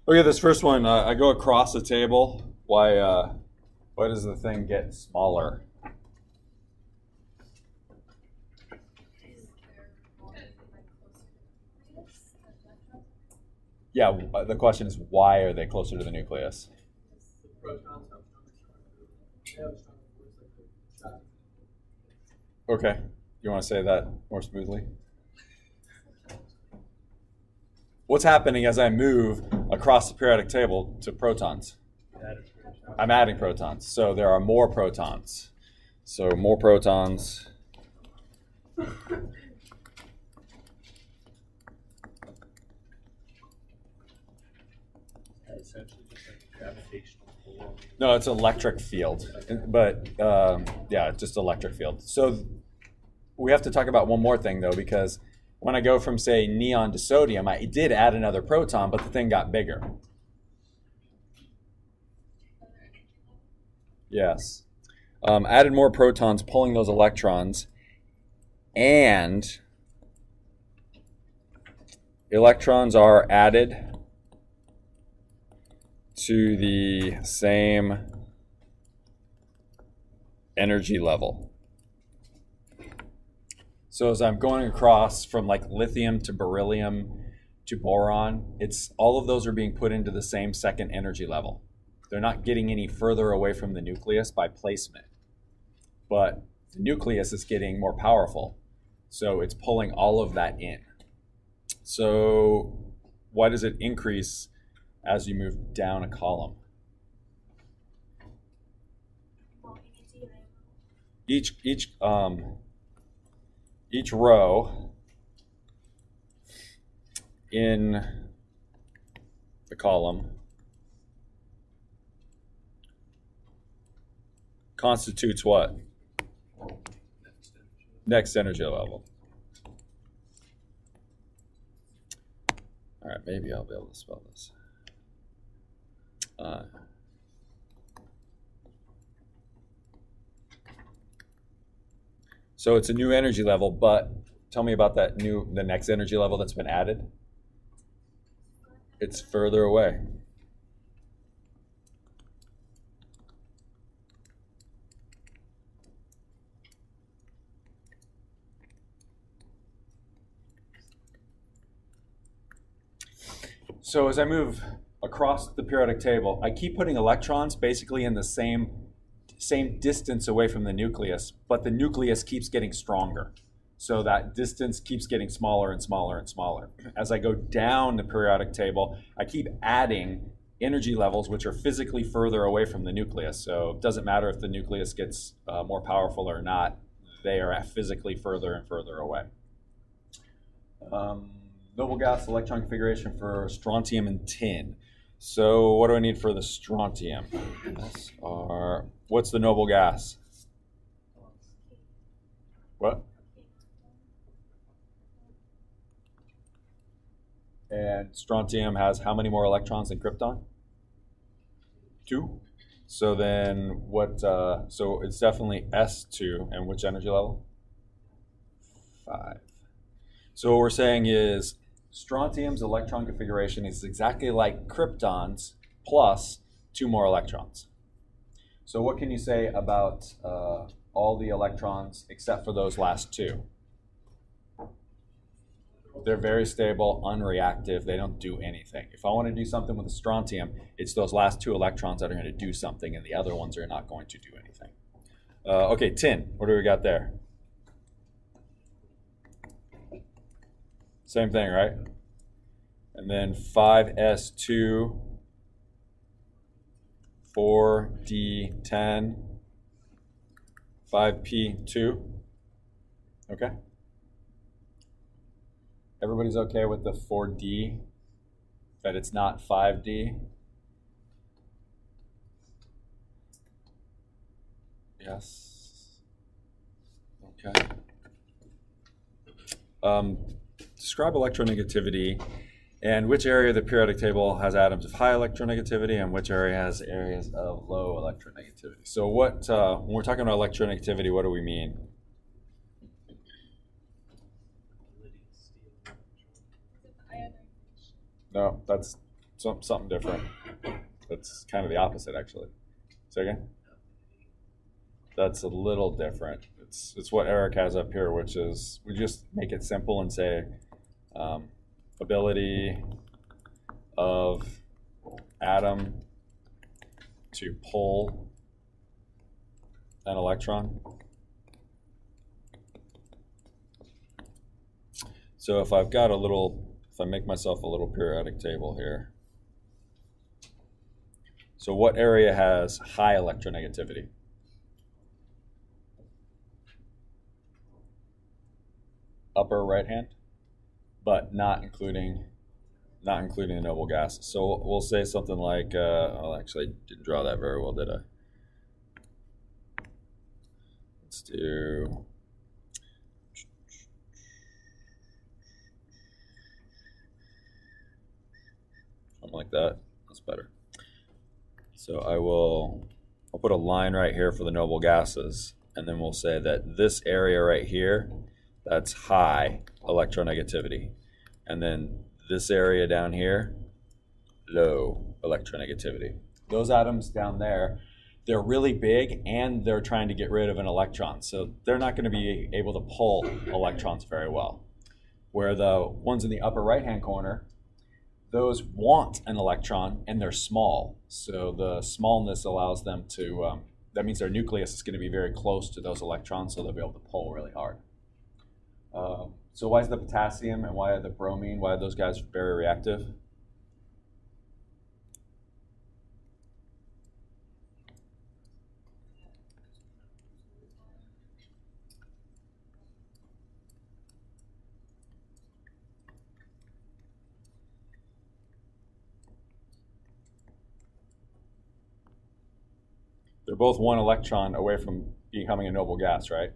Look at this first one. I go across the table. Why does the thing get smaller? Yeah, the question is why are they closer to the nucleus? Okay, you want to say that more smoothly? What's happening as I move across the periodic table to protons? I'm adding protons, so there are more protons. So more protons. Essentially just like a gravitational pull. No, it's electric field, but yeah, just electric field. So we have to talk about one more thing though, because when I go from say neon to sodium, I did add another proton, but the thing got bigger. Yes. Added more protons, pulling those electrons, and electrons are added to the same energy level. So as I'm going across from like lithium to beryllium to boron, all of those are being put into the same second energy level. They're not getting any further away from the nucleus by placement, but the nucleus is getting more powerful. So it's pulling all of that in. So why does it increase as you move down a column? Each row in the column constitutes what? Next energy level. All right, maybe I'll be able to spell this. So it's a new energy level, but tell me about the next energy level that's been added. It's further away. So as I move across the periodic table, I keep putting electrons basically in the same distance away from the nucleus, but the nucleus keeps getting stronger. So that distance keeps getting smaller and smaller and smaller. As I go down the periodic table, I keep adding energy levels which are physically further away from the nucleus. So it doesn't matter if the nucleus gets more powerful or not, they are physically further and further away. Noble gas electron configuration for strontium and tin. So what do I need for the strontium? What's the noble gas? What? And strontium has how many more electrons than krypton? 2. So then what, so it's definitely S2, and which energy level? 5. So what we're saying is strontium's electron configuration is exactly like krypton's plus 2 more electrons. So what can you say about all the electrons except for those last 2? They're very stable, unreactive, they don't do anything. If I want to do something with the strontium, it's those last 2 electrons that are going to do something and the other ones are not going to do anything. Okay, tin, what do we got there? Same thing, right? And then 5s2, 4d10, 5p2. Okay? Everybody's okay with the 4d, that it's not 5d? Yes. Okay. Describe electronegativity and which area of the periodic table has atoms of high electronegativity and which area has areas of low electronegativity. So what, when we're talking about electronegativity, what do we mean? No, that's something different. That's kind of the opposite, actually. Say again? That's a little different. It's what Eric has up here, which is we just make it simple and say ability of atom to pull an electron. So if I've got if I make myself a little periodic table here. So what area has high electronegativity? Upper right hand, but not including the noble gases. So we'll say something like, well, actually, I didn't draw that very well, did I? Let's do something like that. That's better. So I'll put a line right here for the noble gases, and then we'll say that this area right here, that's high electronegativity. And then this area down here, low electronegativity. Those atoms down there, they're really big and they're trying to get rid of an electron. So they're not going to be able to pull electrons very well. Where the ones in the upper right-hand corner, those want an electron and they're small. So the smallness allows them to, that means their nucleus is going to be very close to those electrons, so they'll be able to pull really hard. So why is the potassium and why are the bromine, why are those guys very reactive? They're both one electron away from becoming a noble gas, right?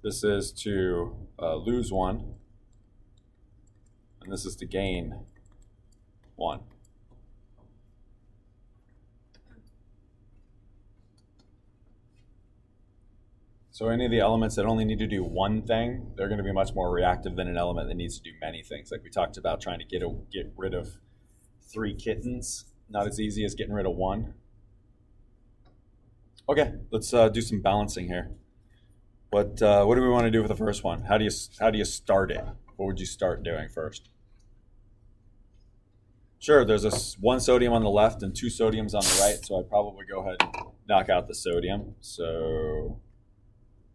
This is to lose one, and this is to gain one. So any of the elements that only need to do one thing, they're going to be much more reactive than an element that needs to do many things. Like we talked about trying to get rid of 3 kittens, not as easy as getting rid of 1. Okay, let's do some balancing here. What do we want to do with the first one? How do you start it? What would you start doing first? Sure, there's 1 sodium on the left and 2 sodiums on the right, so I'd probably go ahead and knock out the sodium. So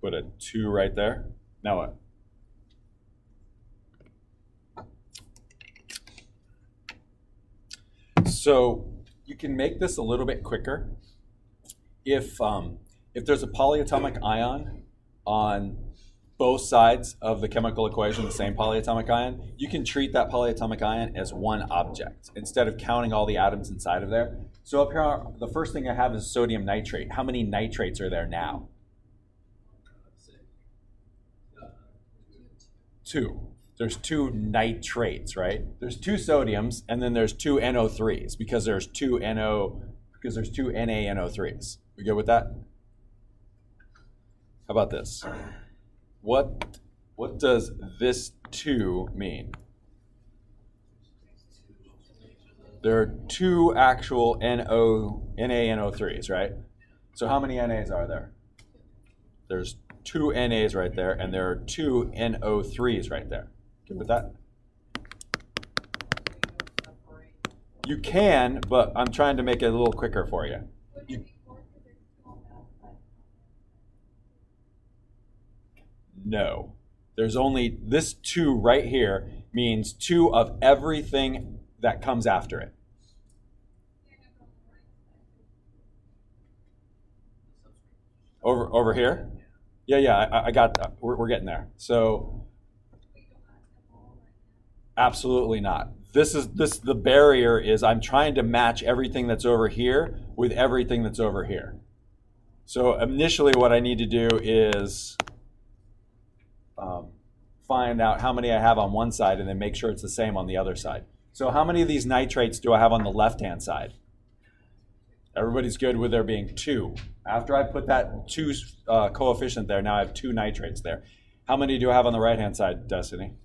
put a 2 right there. Now what? So you can make this a little bit quicker. If there's a polyatomic ion on both sides of the chemical equation, the same polyatomic ion, you can treat that polyatomic ion as one object instead of counting all the atoms inside of there. So up here, the first thing I have is sodium nitrate. How many nitrates are there now? 2. There's 2 nitrates, right? There's 2 sodiums, and then there's 2 NO3s because there's 2 NaNO3s. We good with that? How about this? What does this 2 mean? There are 2 actual NaNO3s, right? So how many NAs are there? There's 2 NAs right there, and there are 2 NO3s right there. Good with that? You can, but I'm trying to make it a little quicker for you. No. There's only this 2 right here means 2 of everything that comes after it. Over here? Yeah, I got that. We're getting there. So absolutely not. The barrier is I'm trying to match everything that's over here with everything that's over here. So initially what I need to do is find out how many I have on one side and then make sure it's the same on the other side. So how many of these nitrates do I have on the left-hand side? Everybody's good with there being 2. After I put that 2 coefficient there, now I have 2 nitrates there. How many do I have on the right-hand side, Destiny?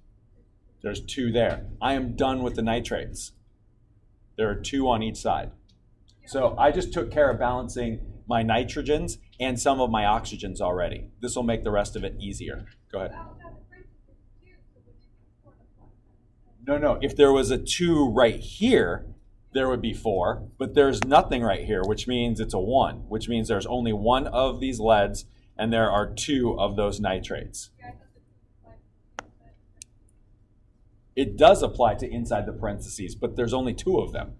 There's 2 there. I am done with the nitrates. There are 2 on each side. So I just took care of balancing my nitrogens and some of my oxygens already. This will make the rest of it easier. Go ahead. No. If there was a 2 right here, there would be 4, but there's nothing right here, which means it's a 1, which means there's only 1 of these leads, and there are 2 of those nitrates. It does apply to inside the parentheses, but there's only 2 of them.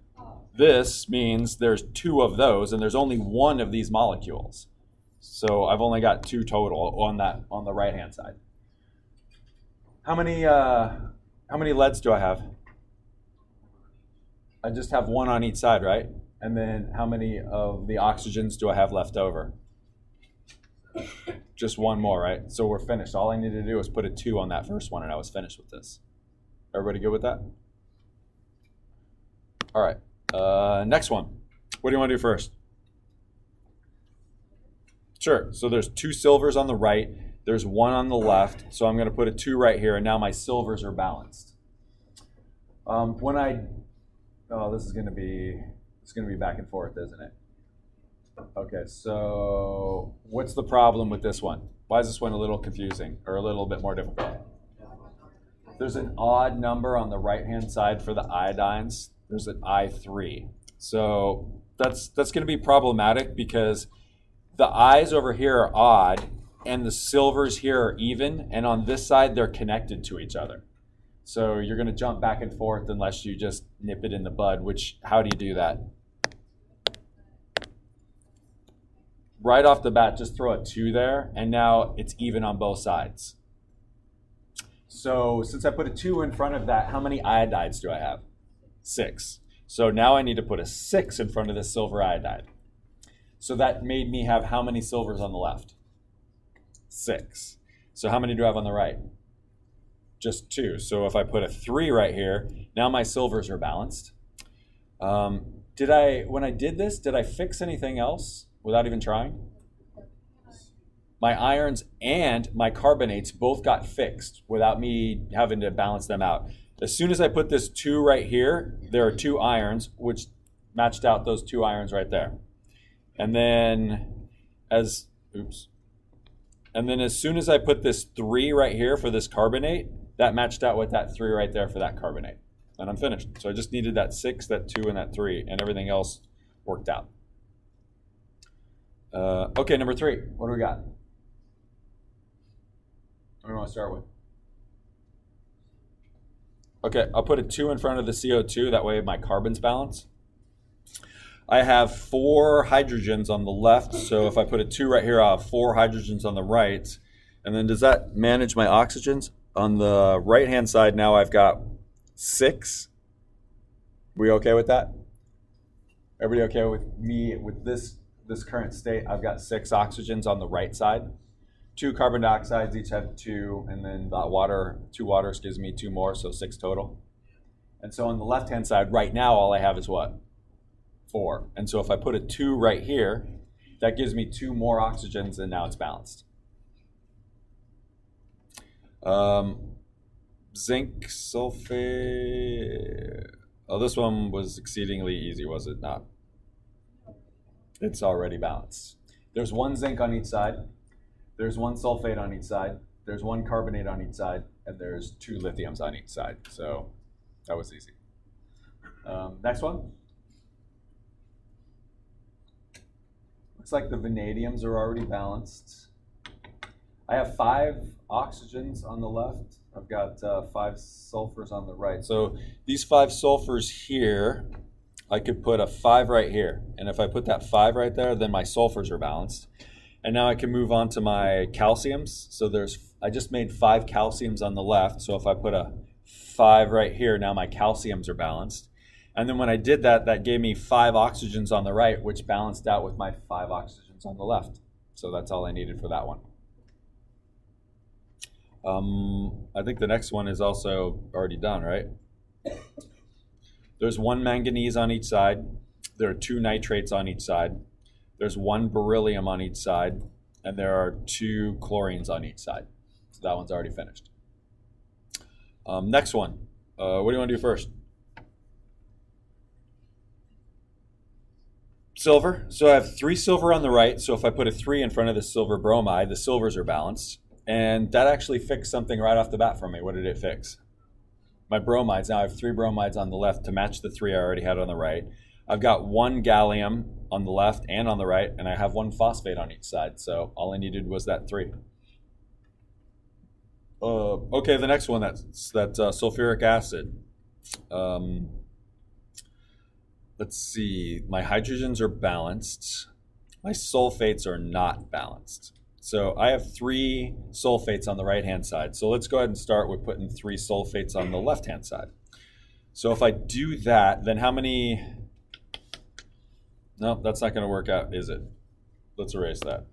This means there's 2 of those, and there's only 1 of these molecules. So I've only got 2 total on the right-hand side. How many leads do I have? I just have 1 on each side, right? And then how many of the oxygens do I have left over? Just 1 more, right? So we're finished. All I needed to do was put a 2 on that first one, and I was finished with this. Everybody good with that? All right. Next one. What do you want to do first? Sure. So there's 2 silvers on the right. There's 1 on the left. So I'm going to put a 2 right here, and now my silvers are balanced. This is going to be back and forth, isn't it? Okay. So what's the problem with this one? Why is this one a little confusing or a little bit more difficult? There's an odd number on the right-hand side for the iodines. There's an I3. So that's going to be problematic because the I's over here are odd and the silvers here are even, and on this side they're connected to each other. So you're going to jump back and forth unless you just nip it in the bud, which, how do you do that? Right off the bat, just throw a 2 there, and now it's even on both sides. So since I put a 2 in front of that, how many iodides do I have? 6. So now I need to put a 6 in front of this silver iodide. So that made me have how many silvers on the left? 6. So how many do I have on the right? Just 2. So if I put a 3 right here, now my silvers are balanced. When I did this, did I fix anything else without even trying? My irons and my carbonates both got fixed without me having to balance them out. As soon as I put this 2 right here, there are 2 irons, which matched out those 2 irons right there. And then as soon as I put this 3 right here for this carbonate, that matched out with that 3 right there for that carbonate. And I'm finished. So I just needed that 6, that 2, and that 3, and everything else worked out. Okay, number 3. What do we got? What do we want to start with? Okay, I'll put a 2 in front of the CO2. That way my carbon's balanced. I have 4 hydrogens on the left. So if I put a 2 right here, I'll have 4 hydrogens on the right. And then does that manage my oxygens? On the right-hand side now I've got 6. We okay with that? Everybody okay with me with this current state? I've got 6 oxygens on the right side. 2 carbon dioxides, each have 2, and then the water, 2 waters gives me 2 more, so 6 total. And so on the left-hand side, right now, all I have is what? 4. And so if I put a 2 right here, that gives me 2 more oxygens, and now it's balanced. Zinc sulfate. Oh, this one was exceedingly easy, was it not? It's already balanced. There's 1 zinc on each side. There's 1 sulfate on each side. There's 1 carbonate on each side. And there's 2 lithiums on each side. So that was easy. Next one. Looks like the vanadiums are already balanced. I have 5 oxygens on the left. I've got 5 sulfurs on the right. So these 5 sulfurs here, I could put a 5 right here. And if I put that 5 right there, then my sulfurs are balanced. And now I can move on to my calciums. So I just made 5 calciums on the left. So if I put a 5 right here, now my calciums are balanced. And then when I did that, that gave me 5 oxygens on the right, which balanced out with my 5 oxygens on the left. So that's all I needed for that one. I think the next one is also already done, right? There's 1 manganese on each side. There are 2 nitrates on each side. There's 1 beryllium on each side. And there are 2 chlorines on each side. So that one's already finished. Next one. What do you want to do first? silver. So I have 3 silver on the right. So if I put a 3 in front of the silver bromide, the silvers are balanced. And that actually fixed something right off the bat for me. What did it fix? My bromides. Now I have 3 bromides on the left to match the 3 I already had on the right. I've got 1 gallium on the left and on the right, and I have 1 phosphate on each side. So all I needed was that 3. Okay, the next one, that's sulfuric acid. Let's see, my hydrogens are balanced. My sulfates are not balanced. So I have 3 sulfates on the right-hand side. So let's go ahead and start with putting 3 sulfates on the left-hand side. So if I do that, then how many... No, that's not going to work out, is it? Let's erase that.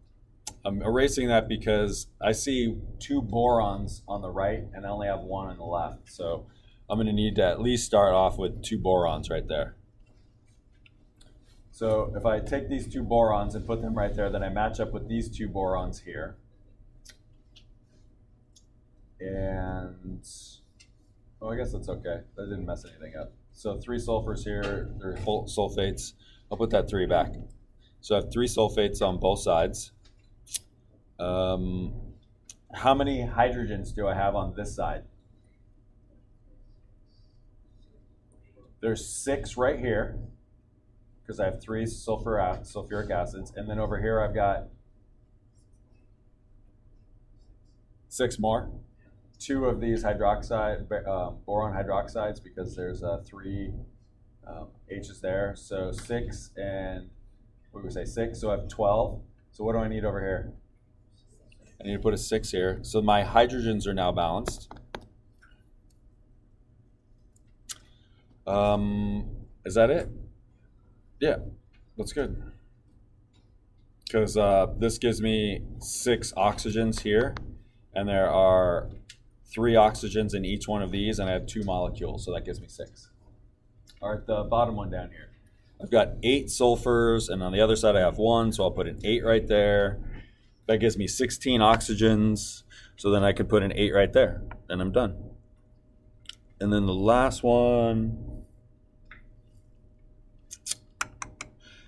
I'm erasing that because I see 2 borons on the right and I only have 1 on the left. So I'm going to need to at least start off with 2 borons right there. So if I take these 2 borons and put them right there, then I match up with these 2 borons here. And, oh, I guess that's okay. That didn't mess anything up. So 3 sulfurs here, they're sulfates. I'll put that 3 back. So I have 3 sulfates on both sides. How many hydrogens do I have on this side? There's 6 right here, because I have 3 sulfuric acids, and then over here I've got 6 more. 2 of these hydroxide boron hydroxides, because there's 3 H's there. So 6 and what do we say? 6. So I have 12. So what do I need over here? I need to put a 6 here. So my hydrogens are now balanced. Is that it? Yeah, that's good. Because this gives me 6 oxygens here, and there are 3 oxygens in each one of these, and I have 2 molecules, so that gives me 6. All right, the bottom one down here. I've got 8 sulfurs, and on the other side I have 1, so I'll put an 8 right there. That gives me 16 oxygens, so then I could put an 8 right there, and I'm done. And then the last one,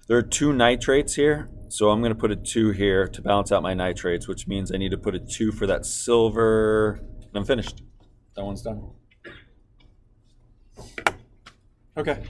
there are 2 nitrates here, so I'm going to put a 2 here to balance out my nitrates, which means I need to put a 2 for that silver, and I'm finished. That one's done. Okay.